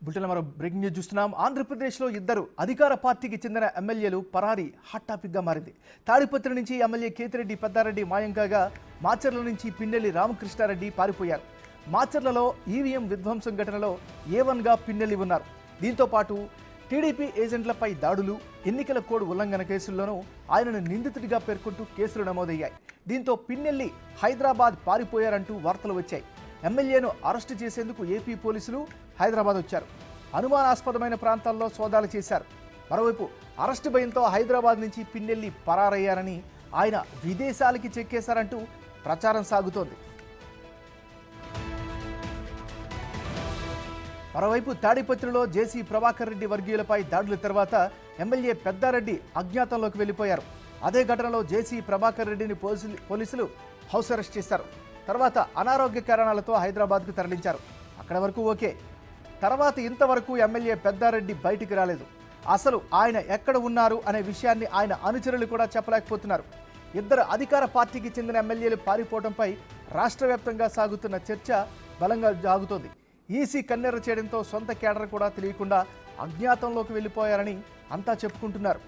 Bulletin మరో breaking news చూస్తున్నాం. ఆంధ్రప్రదేశ్లో ఇద్దరు అధికార పార్టీకి చెందిన ఎమ్మెల్యేలు పరారీ హాట్ టాపిక్గా మారింది. తాడిపత్రి నుంచి ఎమ్మెల్యే కేతిరెడ్డి పెద్దారెడ్డి మాయం కాగా మాచర్ల నుంచి పిన్నెల్లి రామకృష్ణారెడ్డి పారిపోయారు. మాచర్లలో ఈవీఎం విధ్వంసం ఘటనలో A1గా పిన్నెల్లి ఉన్నారు. దీంతో పాటు టీడీపీ ఏజెంట్లపై దాడులు, ఎన్నికల కోడ్ ఉల్లంఘన కేసుల్లోనూ ఆయనను నిందితుడిగా పేర్కొంటూ కేసులు నమోదయ్యాయి. దీంతో పిన్నెల్లి హైదరాబాద్ పారిపోయారంటూ వార్తలు వచ్చాయి. ఎమ్మెల్యేను అరెస్టు చేసేందుకు ఏపీ పోలీసులు హైదరాబాద్ వచ్చారు. అనుమానాస్పదమైన ప్రాంతాల్లో సోదాలు చేశారు. మరోవైపు అరెస్టు భయంతో హైదరాబాద్ నుంచి పిన్నెల్లి పరారయ్యారని, ఆయన విదేశాలకి చెక్కేశారంటూ ప్రచారం సాగుతోంది. మరోవైపు తాడిపత్రిలో జేసీ ప్రభాకర్ రెడ్డి వర్గీయులపై దాడుల తర్వాత ఎమ్మెల్యే పెద్దారెడ్డి అజ్ఞాతంలోకి వెళ్లిపోయారు. అదే ఘటనలో జేసీ ప్రభాకర్ రెడ్డిని పోలీసులు హౌస్ అరెస్ట్ చేశారు. తర్వాత అనారోగ్య కారణాలతో హైదరాబాద్కు తరలించారు. అక్కడ వరకు ఓకే. తర్వాత ఇంతవరకు ఎమ్మెల్యే పెద్దారెడ్డి బయటికి రాలేదు. అసలు ఆయన ఎక్కడ ఉన్నారు అనే విషయాన్ని ఆయన అనుచరులు కూడా చెప్పలేకపోతున్నారు. ఇద్దరు అధికార పార్టీకి చెందిన ఎమ్మెల్యేలు పారిపోవడంపై రాష్ట్ర వ్యాప్తంగా సాగుతున్న చర్చ బలంగా సాగుతోంది. ఈసీ కన్నెర్ర చేయడంతో సొంత కేడర్ కూడా తెలియకుండా అజ్ఞాతంలోకి వెళ్ళిపోయారని అంతా చెప్పుకుంటున్నారు.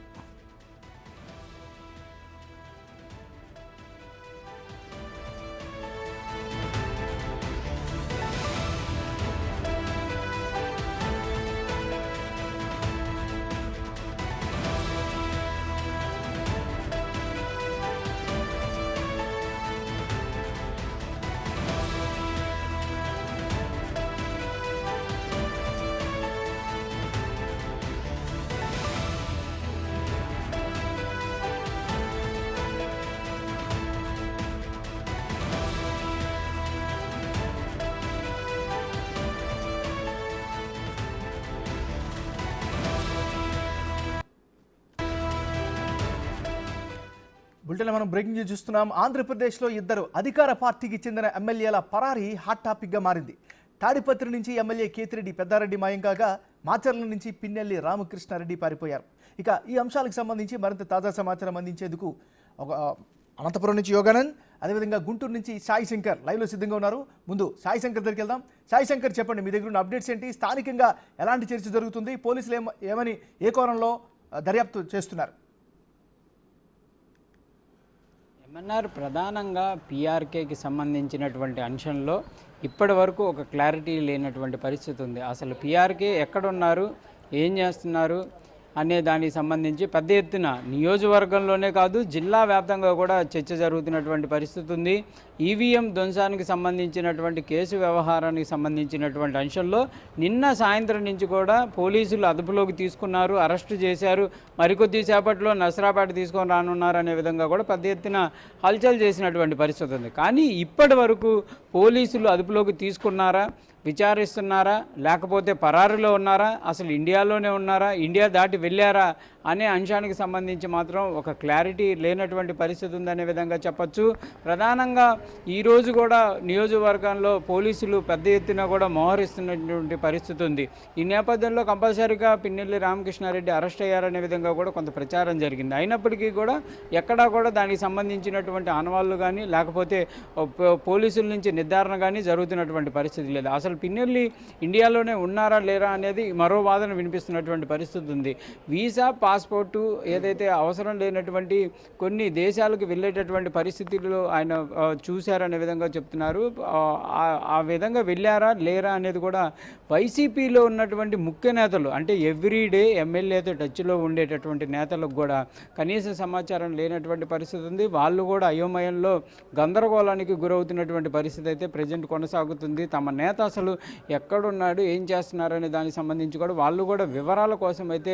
బులెటిన్లో మనం బ్రేకింగ్ న్యూస్ చూస్తున్నాం. ఆంధ్రప్రదేశ్లో ఇద్దరు అధికార పార్టీకి చెందిన ఎమ్మెల్యేల పరారీ హాట్ టాపిక్గా మారింది. తాడిపత్రి నుంచి ఎమ్మెల్యే కేతిరెడ్డి పెద్దారెడ్డి మాయం కాగా మాచర్ల నుంచి పిన్నెల్లి రామకృష్ణారెడ్డి పారిపోయారు. ఇక ఈ అంశాలకు సంబంధించి మరింత తాజా సమాచారం అందించేందుకు అనంతపురం నుంచి యోగానంద్, అదేవిధంగా గుంటూరు నుంచి సాయి శంకర్ లైవ్లో సిద్ధంగా ఉన్నారు. ముందు సాయి శంకర్ దగ్గరికి వెళ్దాం. సాయి శంకర్, చెప్పండి, మీ దగ్గర ఉన్న అప్డేట్స్ ఏంటి? స్థానికంగా ఎలాంటి చర్చ జరుగుతుంది? పోలీసులు ఏమని ఏ కోణంలో దర్యాప్తు చేస్తున్నారు? ఎంఎన్ఆర్ ప్రధానంగా పీఆర్కేకి సంబంధించినటువంటి అంశంలో ఇప్పటి వరకు ఒక క్లారిటీ లేనటువంటి పరిస్థితి ఉంది. అసలు పీఆర్కే ఎక్కడున్నారు, ఏం చేస్తున్నారు అనే దానికి సంబంధించి పెద్ద ఎత్తున నియోజకవర్గంలోనే కాదు జిల్లా వ్యాప్తంగా కూడా చర్చ జరుగుతున్నటువంటి పరిస్థితి ఉంది. ఈవీఎం ధ్వంసానికి సంబంధించినటువంటి కేసు వ్యవహారానికి సంబంధించినటువంటి అంశంలో నిన్న సాయంత్రం నుంచి కూడా పోలీసులు అదుపులోకి తీసుకున్నారు, అరెస్టు చేశారు. మరికొద్ది సేపట్లో నసరాపేట తీసుకొని రానున్నారు అనే విధంగా కూడా పెద్ద ఎత్తున హల్చల్ చేసినటువంటి పరిస్థితి ఉంది. కానీ ఇప్పటి వరకు పోలీసులు అదుపులోకి తీసుకున్నారా, విచారిస్తున్నారా, లేకపోతే పరారులో ఉన్నారా, అసలు ఇండియాలోనే ఉన్నారా, ఇండియా దాటి వెళ్ళారా అనే అంశానికి సంబంధించి మాత్రం ఒక క్లారిటీ లేనటువంటి పరిస్థితి ఉందనే విధంగా చెప్పచ్చు. ప్రధానంగా ఈరోజు కూడా నియోజకవర్గంలో పోలీసులు పెద్ద ఎత్తున కూడా మోహరిస్తున్నటువంటి పరిస్థితి ఉంది. ఈ నేపథ్యంలో కంపల్సరీగా పిన్నెల్లి రామకృష్ణారెడ్డి అరెస్ట్ అయ్యారనే విధంగా కూడా కొంత ప్రచారం జరిగింది. అయినప్పటికీ కూడా ఎక్కడా కూడా దానికి సంబంధించినటువంటి ఆనవాళ్ళు కానీ లేకపోతే పోలీసుల నుంచి నిర్ధారణ కానీ జరుగుతున్నటువంటి పరిస్థితి లేదు. అసలు పిన్నెల్లి ఇండియాలోనే ఉన్నారా లేరా అనేది మరో వాదన వినిపిస్తున్నటువంటి పరిస్థితి ఉంది. వీసా, పాస్పోర్టు ఏదైతే అవసరం లేనటువంటి కొన్ని దేశాలకు వెళ్ళేటటువంటి పరిస్థితుల్లో ఆయన చూశారనే విధంగా చెప్తున్నారు. ఆ విధంగా వెళ్ళారా లేరా అనేది కూడా వైసీపీలో ఉన్నటువంటి ముఖ్య నేతలు, అంటే ఎవ్రీడే ఎమ్మెల్యేతో టచ్లో ఉండేటటువంటి నేతలకు కూడా కనీస సమాచారం లేనటువంటి పరిస్థితి ఉంది. వాళ్ళు కూడా అయోమయంలో గందరగోళానికి గురవుతున్నటువంటి పరిస్థితి అయితే ప్రజెంట్ కొనసాగుతుంది. తమ నేత అసలు ఎక్కడున్నాడు, ఏం చేస్తున్నారు అనే దానికి సంబంధించి కూడా వాళ్ళు కూడా వివరాల కోసం అయితే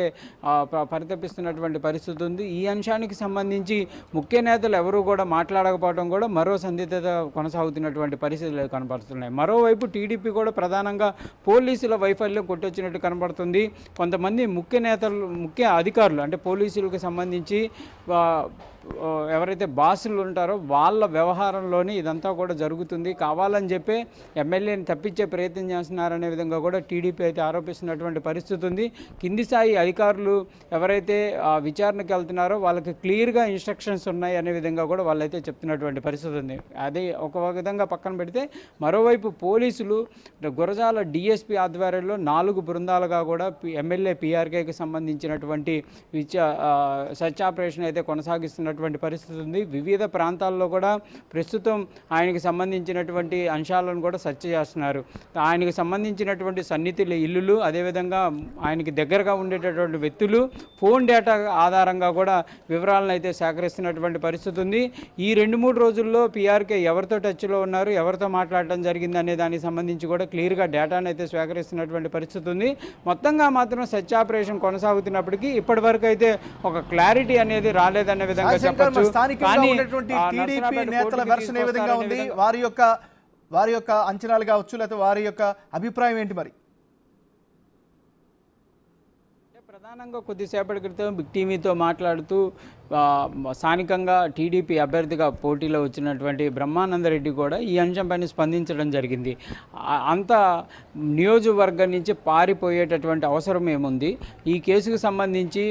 పరితపిస్తున్నటువంటి పరిస్థితి ఉంది. ఈ అంశానికి సంబంధించి ముఖ్య నేతలు ఎవరు కూడా మాట్లాడకపోవడం కూడా మరో సందిగ్ధత కొనసాగుతున్నటువంటి పరిస్థితులు కనబడుతున్నాయి. మరోవైపు టీడీపీ కూడా ప్రధానంగా పోలీసుల వైఫల్యం కొట్టొచ్చినట్టు కనబడుతుంది. కొంతమంది ముఖ్య నేతలు, ముఖ్య అధికారులు, అంటే పోలీసులకు సంబంధించి ఎవరైతే బాసులు ఉంటారో వాళ్ళ వ్యవహారంలోనే ఇదంతా కూడా జరుగుతుంది. కావాలని చెప్పి ఎమ్మెల్యేని తప్పించే ప్రయత్నం చేస్తున్నారనే విధంగా కూడా టీడీపీ అయితే ఆరోపిస్తున్నటువంటి పరిస్థితి ఉంది. కింది స్థాయి అధికారులు ఎవరైతే విచారణకు వెళ్తున్నారో వాళ్ళకి క్లియర్గా ఇన్స్ట్రక్షన్స్ ఉన్నాయి అనే విధంగా కూడా వాళ్ళైతే చెప్తున్నటువంటి పరిస్థితి ఉంది. అదే ఒక విధంగా పక్కన పెడితే, మరోవైపు పోలీసులు గురజాల డిఎస్పీ ఆధ్వర్యంలో 4 బృందాలుగా కూడా ఎమ్మెల్యే పిఆర్కేకి సంబంధించినటువంటి సెర్చ్ ఆపరేషన్ అయితే కొనసాగిస్తున్నటువంటి పరిస్థితి ఉంది. వివిధ ప్రాంతాల్లో కూడా ప్రస్తుతం ఆయనకి సంబంధించినటువంటి అంశాలను కూడా సెర్చ్ చేస్తున్నారు. ఆయనకి సంబంధించినటువంటి సన్నిహితుల ఇల్లులు, అదేవిధంగా ఆయనకి దగ్గరగా ఉండేటటువంటి వ్యక్తులు ఫోన్ డేటా ఆధారంగా కూడా వివరాలను అయితే సేకరిస్తున్నటువంటి పరిస్థితి ఉంది. ఈ 2-3 రోజుల్లో పిఆర్కే ఎవరితో టచ్లో ఉన్నారు, ఎవరితో మాట్లాడటం జరిగింది అనే దానికి సంబంధించి కూడా క్లియర్గా డేటాను అయితే సేకరిస్తున్నటువంటి పరిస్థితి ఉంది. మొత్తంగా మాత్రం సెర్చ్ ఆపరేషన్ కొనసాగుతున్నప్పటికీ ఇప్పటి వరకు అయితే ఒక క్లారిటీ అనేది రాలేదనే విధంగా చెప్పచ్చు. స్థానికంగా ఉన్నటువంటి టీడీపీ నేతల వెర్షన్ ఏ విధంగా ఉంది, వారి యొక్క అంచనాలు కావచ్చు, లేకపోతే వారి యొక్క అభిప్రాయం ఏంటి మరి? ప్రధానంగా కొద్దిసేపటి క్రితం బిగ్ టీవీతో మాట్లాడుతూ స్థానికంగా టీడీపీ అభ్యర్థిగా పోటీలో వచ్చినటువంటి బ్రహ్మానందరెడ్డి కూడా ఈ అంశంపైన స్పందించడం జరిగింది. అంత నియోజకవర్గం నుంచి పారిపోయేటటువంటి అవసరం ఏముంది, ఈ కేసుకు సంబంధించి